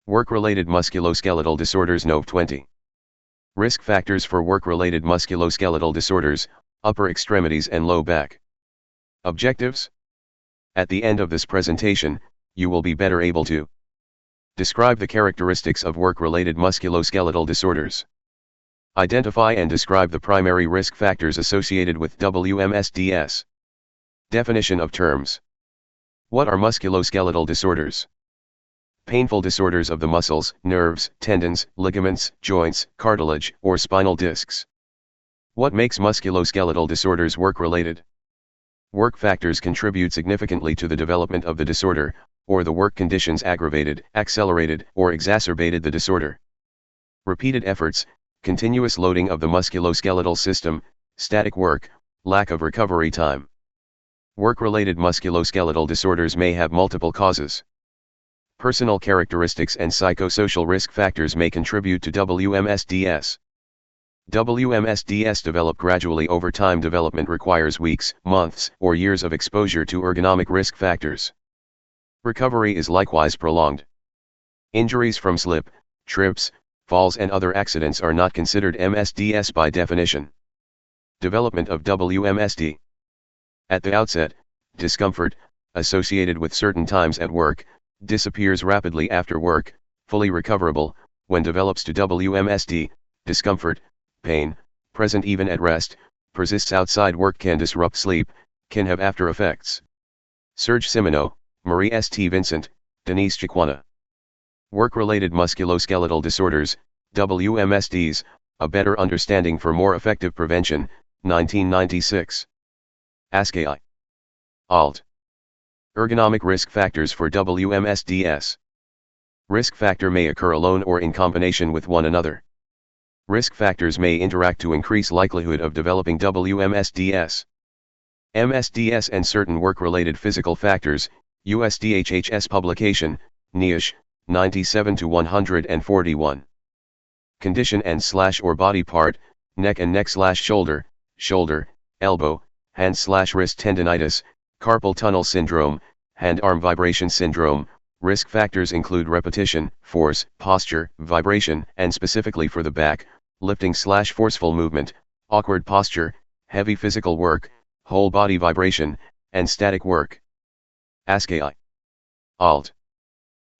Work-related musculoskeletal disorders NOV 20. Risk factors for work-related musculoskeletal disorders, upper extremities and low back. Objectives? At the end of this presentation, you will be better able to describe the characteristics of work-related musculoskeletal disorders. Identify and describe the primary risk factors associated with WMSDS. Definition of terms. What are musculoskeletal disorders? Painful disorders of the muscles, nerves, tendons, ligaments, joints, cartilage, or spinal discs. What makes musculoskeletal disorders work-related? Work factors contribute significantly to the development of the disorder, or the work conditions aggravated, accelerated, or exacerbated the disorder. Repeated efforts, continuous loading of the musculoskeletal system, static work, lack of recovery time. Work-related musculoskeletal disorders may have multiple causes. Personal characteristics and psychosocial risk factors may contribute to WMSDS. WMSDS develop gradually over time. Development requires weeks, months, or years of exposure to ergonomic risk factors. Recovery is likewise prolonged. Injuries from slip, trips, falls and other accidents are not considered MSDS by definition. Development of WMSD. At the outset, discomfort, associated with certain times at work, disappears rapidly after work, fully recoverable. When develops to WMSD, discomfort, pain, present even at rest, persists outside work, can disrupt sleep, can have after effects. Serge Simoneau, Marie St. Vincent, Denise Chiquana. Work-related musculoskeletal disorders, WMSDs, a better understanding for more effective prevention, 1996. Askei. Alt. Ergonomic risk factors for WMSDS. Risk factor may occur alone or in combination with one another. Risk factors may interact to increase likelihood of developing WMSDS. MSDS and certain work-related physical factors, USDHHS publication, Niche, 97-141. Condition and or body part, neck and neck/shoulder, shoulder, elbow, hand/wrist tendinitis, carpal tunnel syndrome, hand-arm vibration syndrome. Risk factors include repetition, force, posture, vibration, and specifically for the back, lifting/forceful movement, awkward posture, heavy physical work, whole body vibration, and static work. Askei. Alt.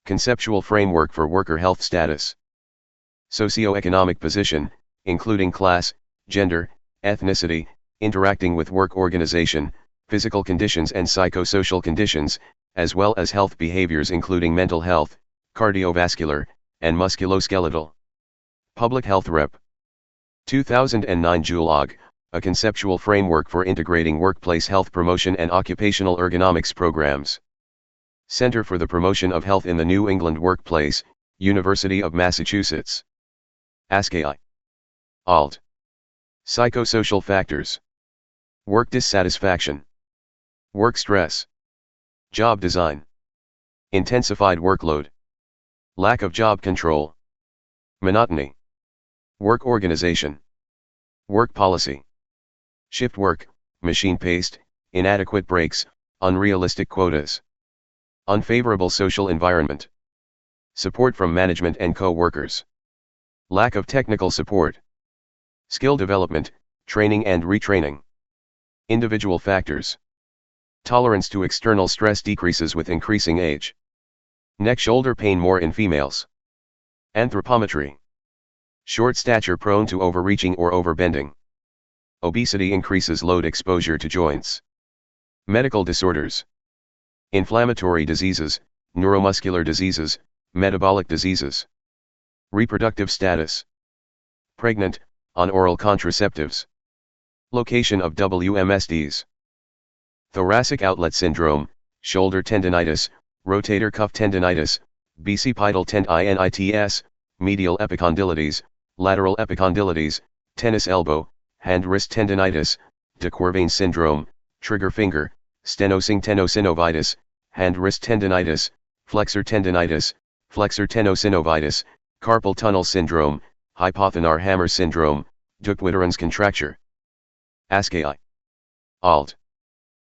Conceptual framework for worker health status. Socioeconomic position, including class, gender, ethnicity, interacting with work organization, physical conditions and psychosocial conditions, as well as health behaviors including mental health, cardiovascular, and musculoskeletal. Public Health Rep. 2009 Julog, a conceptual framework for integrating workplace health promotion and occupational ergonomics programs. Center for the Promotion of Health in the New England Workplace, University of Massachusetts. Askei. Alt. Psychosocial factors. Work dissatisfaction. Work stress. Job design. Intensified workload. Lack of job control. Monotony. Work organization. Work policy. Shift work, machine-paced, inadequate breaks, unrealistic quotas. Unfavorable social environment. Support from management and co-workers. Lack of technical support. Skill development, training and retraining. Individual factors. Tolerance to external stress decreases with increasing age. Neck-shoulder pain more in females. Anthropometry. Short stature prone to overreaching or overbending. Obesity increases load exposure to joints. Medical disorders. Inflammatory diseases, neuromuscular diseases, metabolic diseases. Reproductive status. Pregnant, on oral contraceptives. Location of WMSDs. Thoracic outlet syndrome, shoulder tendinitis, rotator cuff tendinitis, bicipital tendinitis, medial epicondylitis, lateral epicondylitis, tennis elbow, hand-wrist tendinitis, de Quervain syndrome, trigger finger, tenosynovitis, hand-wrist tendinitis, flexor tendinitis, flexor tenosynovitis, carpal tunnel syndrome, hypothenar hammer syndrome, Dupuytren's contracture. Askei. Alt.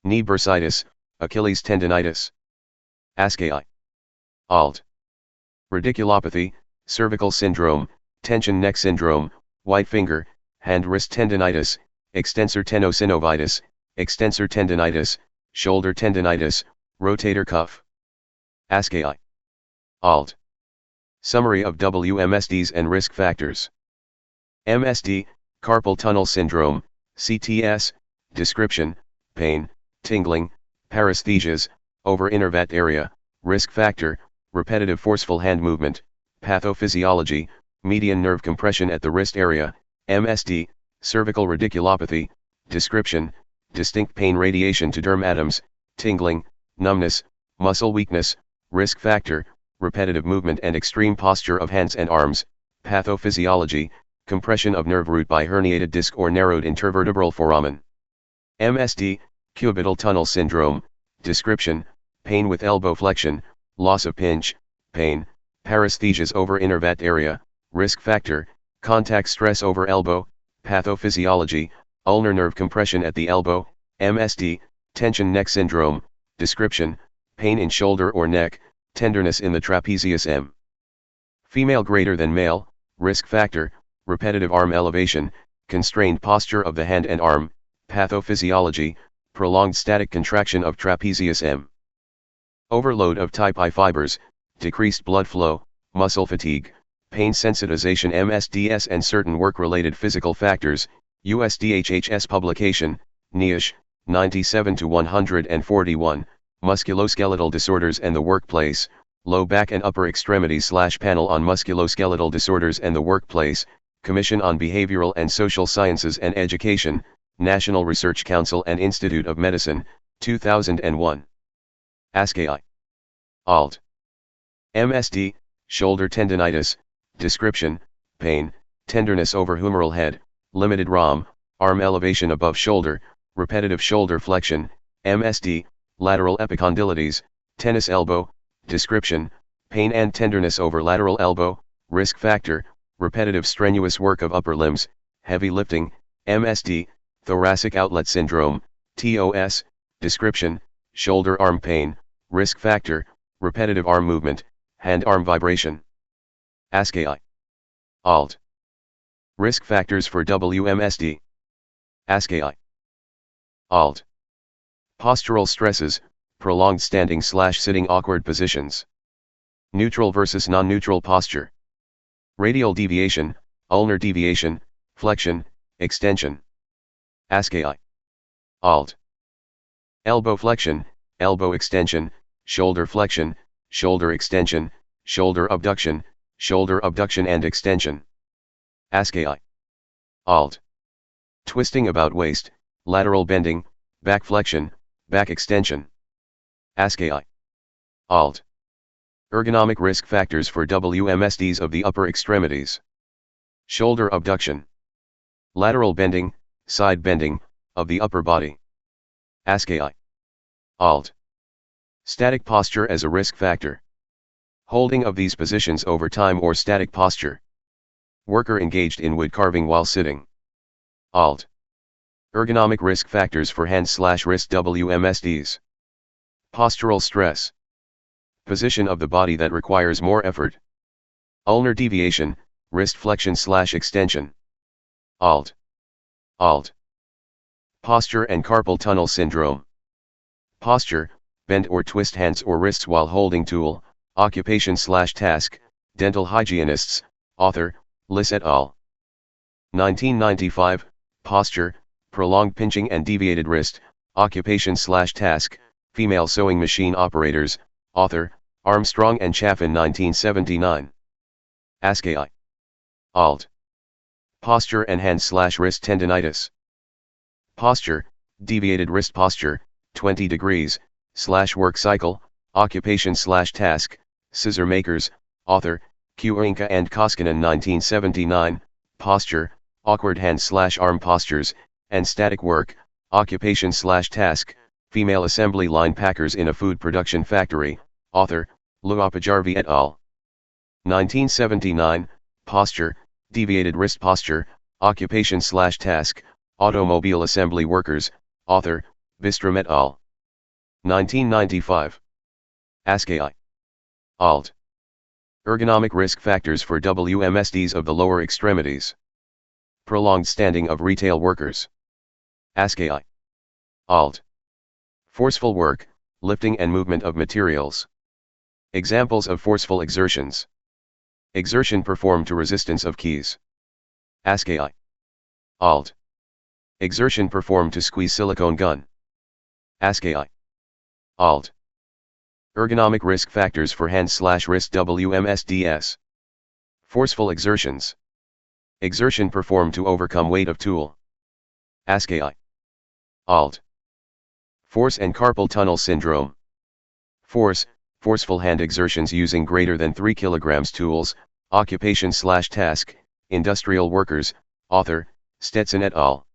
Knee bursitis, Achilles tendinitis. Askei. Alt. Radiculopathy, cervical syndrome, tension neck syndrome, white finger, hand-wrist tendinitis, extensor tenosynovitis, extensor tendinitis, shoulder tendinitis, rotator cuff. ASCII. Alt. Summary of WMSDs and risk factors. MSD, carpal tunnel syndrome, CTS, description, pain, tingling, paresthesias, over innervat area, risk factor, repetitive forceful hand movement, pathophysiology, median nerve compression at the wrist area, MSD, cervical radiculopathy, description, distinct pain radiation to derm atoms, tingling, numbness, muscle weakness, risk factor, repetitive movement and extreme posture of hands and arms, pathophysiology, compression of nerve root by herniated disc or narrowed intervertebral foramen. MSD, cubital tunnel syndrome, description, pain with elbow flexion, loss of pinch, pain, paresthesias over innervat area, risk factor, contact stress over elbow, pathophysiology, ulnar nerve compression at the elbow, MSD, tension neck syndrome, description, pain in shoulder or neck, tenderness in the trapezius M. Female greater than male, risk factor, repetitive arm elevation, constrained posture of the hand and arm, pathophysiology, prolonged static contraction of trapezius M. Overload of type I fibers, decreased blood flow, muscle fatigue, pain sensitization MSDS and certain work-related physical factors, USDHHS publication, Niash, 97-141, Musculoskeletal Disorders and the Workplace, Low Back and Upper Extremities/Panel on Musculoskeletal Disorders and the Workplace, Commission on Behavioral and Social Sciences and Education, National Research Council and Institute of Medicine, 2001. ASCII. Alt. MSD, shoulder tendinitis, description, pain, tenderness over humeral head, limited ROM, arm elevation above shoulder, repetitive shoulder flexion, MSD, lateral epicondylitis, tennis elbow, description, pain and tenderness over lateral elbow, risk factor, repetitive strenuous work of upper limbs, heavy lifting, MSD, thoracic outlet syndrome, TOS, description, shoulder arm pain, risk factor, repetitive arm movement, hand-arm vibration. ASCII. Alt. Risk factors for WMSD. ASCII. Alt. Postural stresses, prolonged standing/sitting awkward positions. Neutral versus non-neutral posture. Radial deviation, ulnar deviation, flexion, extension. ASCII. Alt. Elbow flexion, elbow extension, shoulder flexion, shoulder extension, shoulder abduction and extension. ASCII. Alt. Twisting about waist, lateral bending, back flexion, back extension. ASCII. Alt. Ergonomic risk factors for WMSDs of the upper extremities. Shoulder abduction. Lateral bending, side bending, of the upper body. ASCII. Alt. Static posture as a risk factor. Holding of these positions over time or static posture. Worker engaged in wood carving while sitting. Alt. Ergonomic risk factors for hand/wrist WMSDs. Postural stress. Position of the body that requires more effort. Ulnar deviation, wrist flexion/extension. Alt. Alt. Posture and carpal tunnel syndrome. Posture, bend or twist hands or wrists while holding tool, occupation/task, dental hygienists, author, Liss et al. 1995, posture, prolonged pinching and deviated wrist, occupation/task, female sewing machine operators, author, Armstrong and Chaffin 1979. ASCII. Alt. Posture and hand/wrist tendinitis. Posture, deviated wrist posture, 20 degrees, /work cycle, occupation/task, scissor makers, author, Kuinka and Koskinen 1979, posture, awkward hand/arm postures, and static work, occupation/task, female assembly line packers in a food production factory, author, Luapajarvi et al. 1979, posture, deviated wrist posture, occupation/task, automobile assembly workers, author, Bistrom et al. 1995. ASCII. Alt. Ergonomic risk factors for WMSDs of the lower extremities. Prolonged standing of retail workers. ASCII. Alt. Forceful work, lifting and movement of materials. Examples of forceful exertions. Exertion performed to resistance of keys. ASCII. Alt. Exertion performed to squeeze silicone gun. ASCII. Alt. Ergonomic risk factors for hand/wrist WMSDs. Forceful exertions. Exertion performed to overcome weight of tool. ASCII. Alt. Force and carpal tunnel syndrome. Forceful hand exertions using greater than 3 kg tools, occupation/task, industrial workers, author, Stetson et al.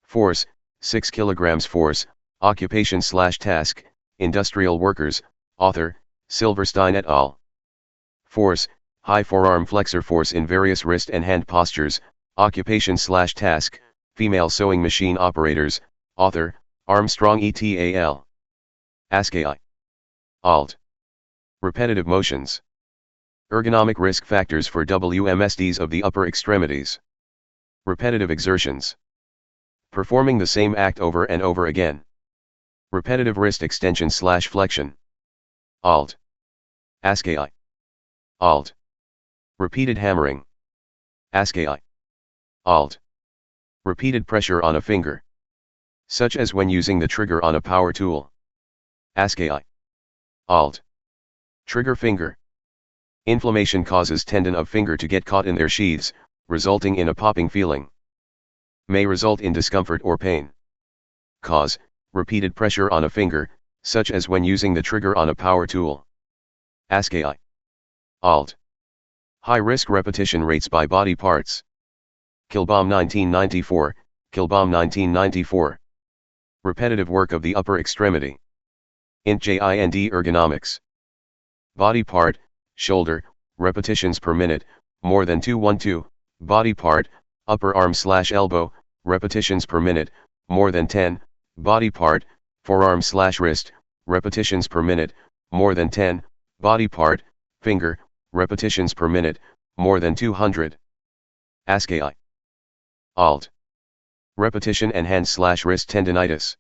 6 kg force, occupation/task, industrial workers, author, Silverstein et al. High forearm flexor force in various wrist and hand postures, occupation/task, female sewing machine operators, author, Armstrong et al. ASCII. Alt. Repetitive motions. Ergonomic risk factors for WMSDs of the upper extremities. Repetitive exertions. Performing the same act over and over again. Repetitive wrist extension/flexion. Alt. ASCII. Alt. Repeated hammering. ASCII. Alt. Repeated pressure on a finger, such as when using the trigger on a power tool. ASCII. Alt. Trigger finger. Inflammation causes tendon of finger to get caught in their sheaths, resulting in a popping feeling. May result in discomfort or pain. Cause, repeated pressure on a finger, such as when using the trigger on a power tool. ASCII. Alt. High risk repetition rates by body parts. Kilbaum 1994, Kilbaum 1994. Repetitive work of the upper extremity. Int JIND ergonomics. Body part, shoulder, repetitions per minute, more than 212, body part, upper arm/elbow, repetitions per minute, more than 10, body part, forearm/wrist, repetitions per minute, more than 10, body part, finger, repetitions per minute, more than 200. ASCII. Alt. Repetition and hand/wrist tendinitis.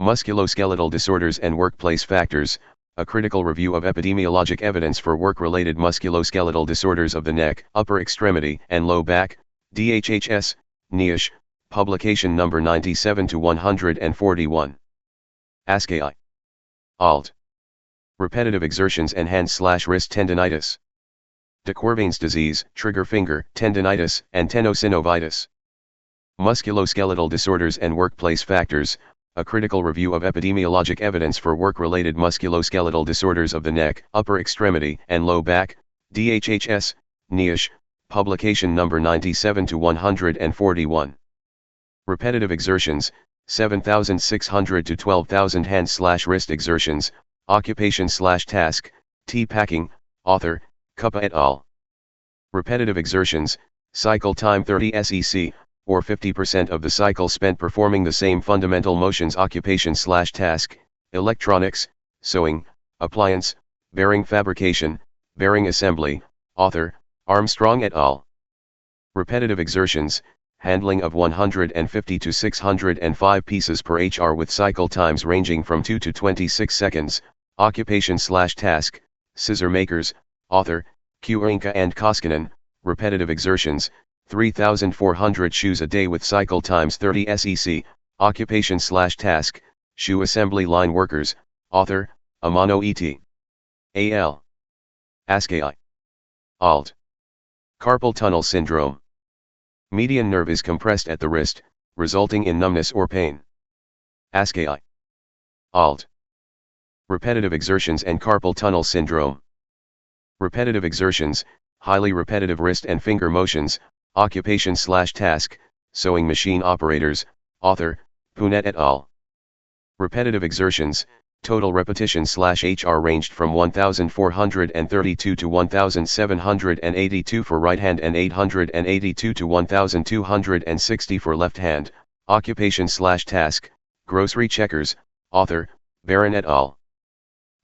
Musculoskeletal disorders and workplace factors, a critical review of epidemiologic evidence for work-related musculoskeletal disorders of the neck, upper extremity, and low back, DHHS, NIOSH, publication number 97-141. ASCII. Alt. Repetitive exertions and hand/wrist tendinitis. De Quervain's disease, trigger finger, tendinitis, and tenosynovitis. Musculoskeletal disorders and workplace factors, a critical review of epidemiologic evidence for work-related musculoskeletal disorders of the neck, upper extremity, and low back, DHHS, NIOSH, publication number 97-141. Repetitive exertions, 7,600 to 12,000 hand/wrist exertions, occupation/task, T-packing, author, Kuppa et al. Repetitive exertions, cycle time 30 sec, or 50% of the cycle spent performing the same fundamental motions. Occupation/task, electronics, sewing, appliance, bearing fabrication, bearing assembly, author, Armstrong et al. Repetitive exertions, handling of 150 to 605 pieces per hr with cycle times ranging from 2 to 26 seconds, occupation/task, scissor makers, author, Kuinka and Koskinen, repetitive exertions, 3,400 shoes a day with cycle times 30 sec, occupation/task, shoe assembly line workers, author, Amano et al. ASCII. Alt. Carpal tunnel syndrome. Median nerve is compressed at the wrist, resulting in numbness or pain. ASCII. Alt. Repetitive exertions and carpal tunnel syndrome. Repetitive exertions, highly repetitive wrist and finger motions, occupation/task, sewing machine operators, author, Punet et al. Repetitive exertions, total repetition/hr ranged from 1,432 to 1,782 for right hand and 882 to 1,260 for left hand, occupation/task, grocery checkers, author, Barron et al.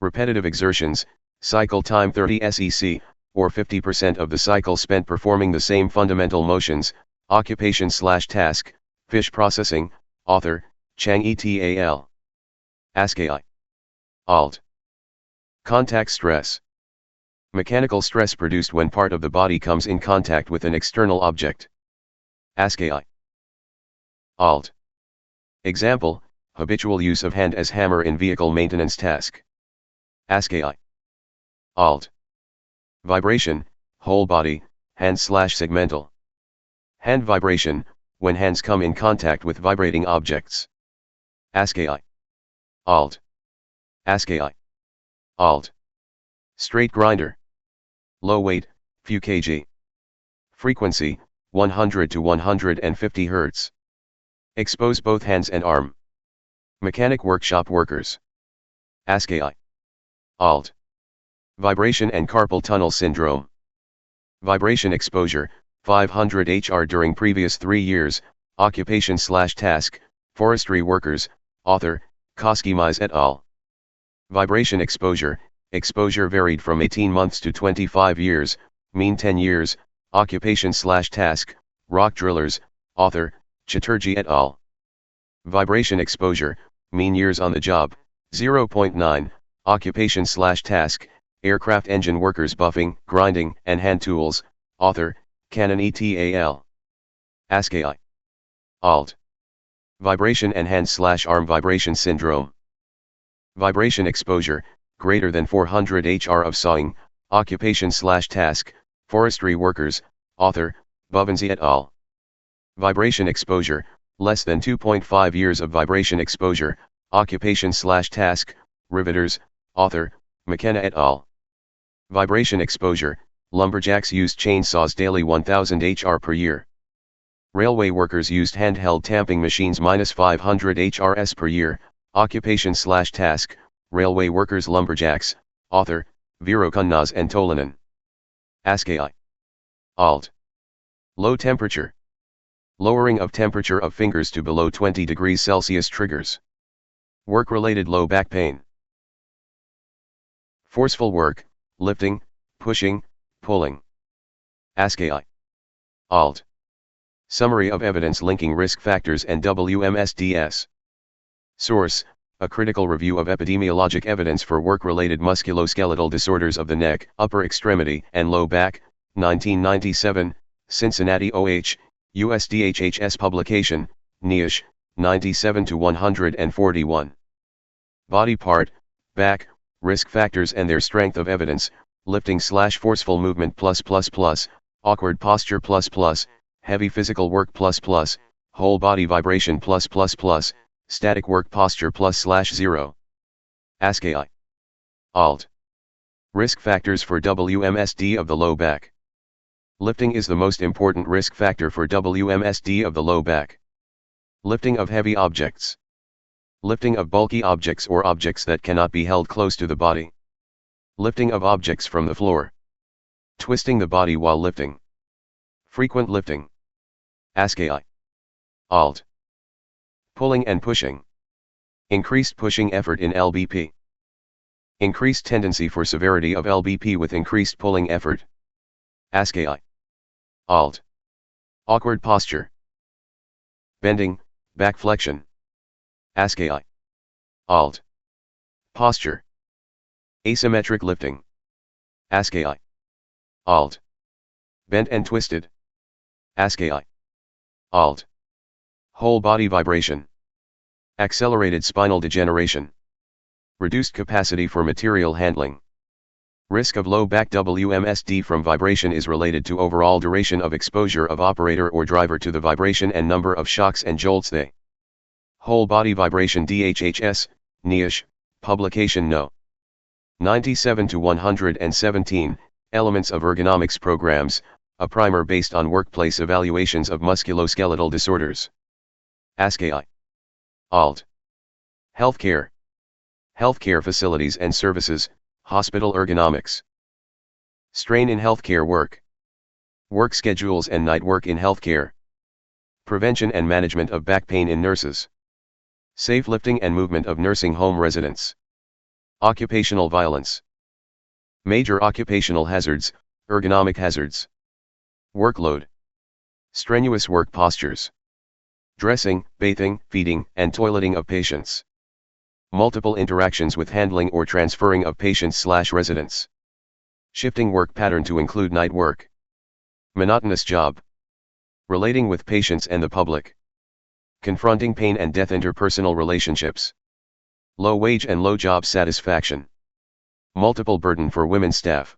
Repetitive exertions, cycle time 30 sec, or 50% of the cycle spent performing the same fundamental motions. Occupation/task, fish processing, author, Chang et al. ASCII. Alt. Contact stress. Mechanical stress produced when part of the body comes in contact with an external object. ASCII. Alt. Example, habitual use of hand as hammer in vehicle maintenance task. ASCII. Alt. Vibration, whole body, hand/segmental. Hand vibration, when hands come in contact with vibrating objects. ASCII. Alt. ASCII. Alt. Straight grinder. Low weight, few kg. Frequency, 100 to 150 Hz. Expose both hands and arm. Mechanic workshop workers. ASCII. Alt. Vibration and carpal tunnel syndrome. Vibration exposure, 500 HR during previous 3 years, occupation/task, forestry workers, author, Koskimise et al. Vibration exposure varied from 18 months to 25 years, mean 10 years, occupation/task, rock drillers, author, Chatterjee et al. Vibration exposure, mean years on the job, 0.9, occupation/task, aircraft engine workers buffing, grinding, and hand tools, author, Cannon et al. ASCII. Alt. Vibration and hand/arm vibration syndrome. Vibration exposure, greater than 400 HR of sawing, occupation/task, forestry workers, author, Bovenzi et al. Vibration exposure, less than 2.5 years of vibration exposure, occupation/task, riveters, author, McKenna et al. Vibration exposure, lumberjacks used chainsaws daily 1000 HR per year. Railway workers used handheld tamping machines -500 HRs per year, occupation/task, railway workers lumberjacks, author, Virokunnaz and Tolanen. ASCII. Alt. Low temperature. Lowering of temperature of fingers to below 20 degrees Celsius triggers work-related low back pain. Forceful work, lifting, pushing, pulling. ASCII. Alt. Summary of evidence linking risk factors and WMSDs. Source, a critical review of epidemiologic evidence for work-related musculoskeletal disorders of the neck, upper extremity, and low back, 1997, Cincinnati OH, USDHHS publication, Niash, 97-141. Body part, back, risk factors and their strength of evidence, lifting/forceful movement +++, awkward posture ++, heavy physical work ++, whole body vibration +++, static work posture +/0. ASCII. Alt. Risk factors for WMSD of the low back. Lifting is the most important risk factor for WMSD of the low back. Lifting of heavy objects. Lifting of bulky objects or objects that cannot be held close to the body. Lifting of objects from the floor. Twisting the body while lifting. Frequent lifting. ASCII. Alt. Pulling and pushing. Increased pushing effort in LBP. Increased tendency for severity of LBP with increased pulling effort. ASCII. Alt. Awkward posture. Bending, back flexion. ASCII. Alt. Posture. Asymmetric lifting. ASCII. Alt. Bent and twisted. ASCII. Alt. Whole body vibration. Accelerated spinal degeneration. Reduced capacity for material handling. Risk of low back WMSD from vibration is related to overall duration of exposure of operator or driver to the vibration and number of shocks and jolts they. Whole body vibration DHHS, Niash, publication No. 97-117, Elements of Ergonomics Programs, a primer based on workplace evaluations of musculoskeletal disorders. ASCII. Alt. Healthcare. Healthcare facilities and services, hospital ergonomics. Strain in healthcare work. Work schedules and night work in healthcare. Prevention and management of back pain in nurses. Safe lifting and movement of nursing home residents. Occupational violence. Major occupational hazards, Ergonomic hazards. Workload. Strenuous work postures. Dressing, bathing, feeding, and toileting of patients. Multiple interactions with handling or transferring of patients/residents. Shifting work pattern to include night work. Monotonous job. Relating with patients and the public. Confronting pain and death. Interpersonal relationships. Low wage and low job satisfaction. Multiple burden for women staff.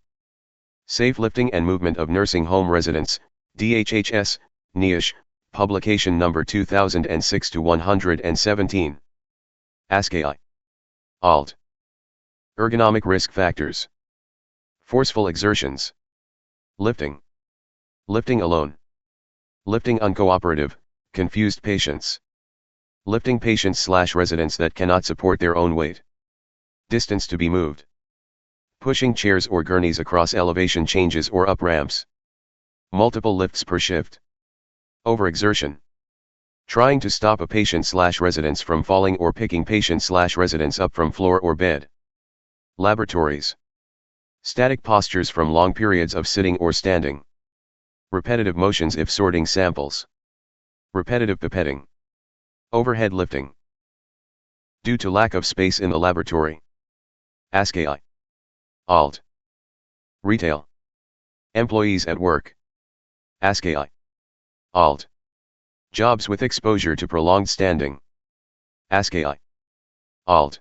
Safe lifting and movement of nursing home residents, DHHS, NIOSH, publication number 2006-117. ASCII. Alt. Ergonomic risk factors. Forceful exertions. Lifting. Lifting alone. Lifting uncooperative, confused patients. Lifting patients/residents that cannot support their own weight. Distance to be moved. Pushing chairs or gurneys across elevation changes or up ramps. Multiple lifts per shift. Overexertion. Trying to stop a patient/residents from falling or picking patient/residents up from floor or bed. Laboratories. Static postures from long periods of sitting or standing. Repetitive motions if sorting samples. Repetitive pipetting. Overhead lifting. Due to lack of space in the laboratory. ASCII. Alt. Retail. Employees at work. ASCII. Alt. Jobs with exposure to prolonged standing. ASCII. Alt.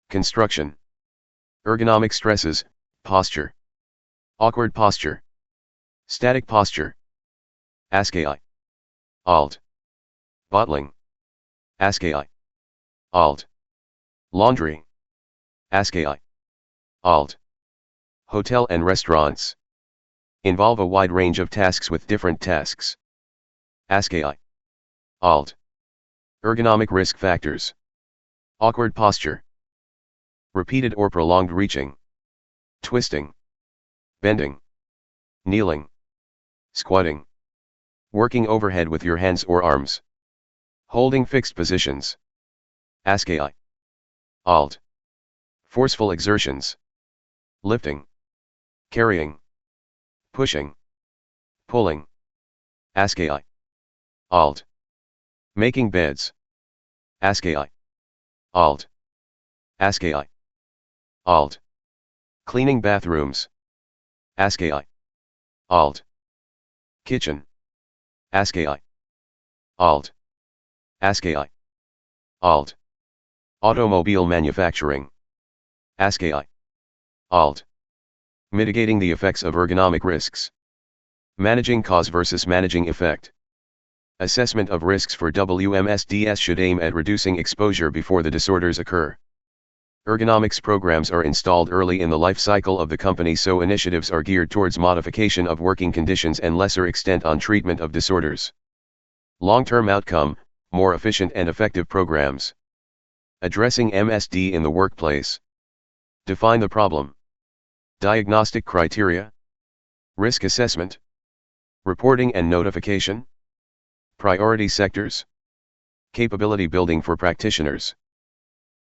Construction. Ergonomic stresses, posture. Awkward posture. Static posture. ASCII. Alt. Bottling. ASCII. Alt. Laundry. ASCII. Alt. Hotel and restaurants. Involve a wide range of tasks with different tasks. ASCII. Alt. Ergonomic risk factors. Awkward posture. Repeated or prolonged reaching. Twisting. Bending. Kneeling. Squatting. Working overhead with your hands or arms. Holding fixed positions. ASCII. Alt. Forceful exertions. Lifting. Carrying. Pushing. Pulling. ASCII. Alt. Making beds. ASCII. Alt. ASCII. Alt. Cleaning bathrooms. ASCII. Alt. Kitchen. ASCII. Alt. ASCII. Alt. Automobile manufacturing. ASCII. Alt. Mitigating the effects of ergonomic risks. Managing cause versus managing effect. Assessment of risks for WMSDs should aim at reducing exposure before the disorders occur. Ergonomics programs are installed early in the life cycle of the company, so initiatives are geared towards modification of working conditions and lesser extent on treatment of disorders. Long-term outcome, more efficient and effective programs. Addressing MSD in the workplace. Define the problem. Diagnostic criteria. Risk assessment. Reporting and notification. Priority sectors. Capability building for practitioners.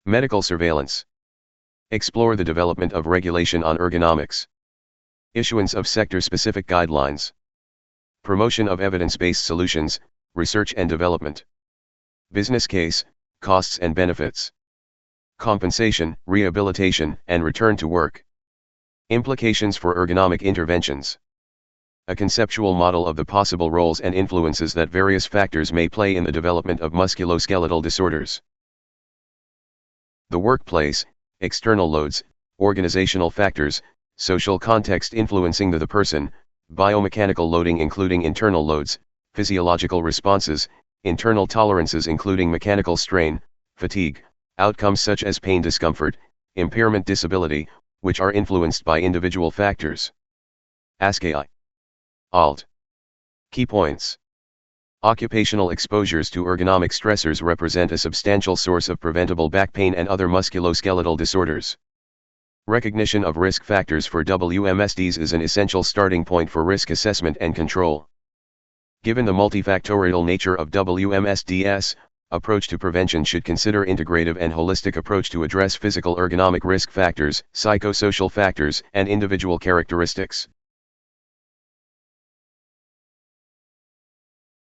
Medical surveillance. Explore the development of regulation on ergonomics. Issuance of sector-specific guidelines. Promotion of evidence-based solutions, research and development. Business case, costs and benefits. Compensation, rehabilitation, and return to work. Implications for ergonomic interventions. A conceptual model of the possible roles and influences that various factors may play in the development of musculoskeletal disorders. The workplace, external loads, organizational factors, social context influencing the person, biomechanical loading including internal loads, physiological responses, internal tolerances including mechanical strain, fatigue, outcomes such as pain, discomfort, impairment, disability, which are influenced by individual factors. ASCII. Alt. Key points. Occupational exposures to ergonomic stressors represent a substantial source of preventable back pain and other musculoskeletal disorders. Recognition of risk factors for WMSDs is an essential starting point for risk assessment and control. Given the multifactorial nature of WMSDs, approach to prevention should consider integrative and holistic approach to address physical ergonomic risk factors, psychosocial factors, and individual characteristics.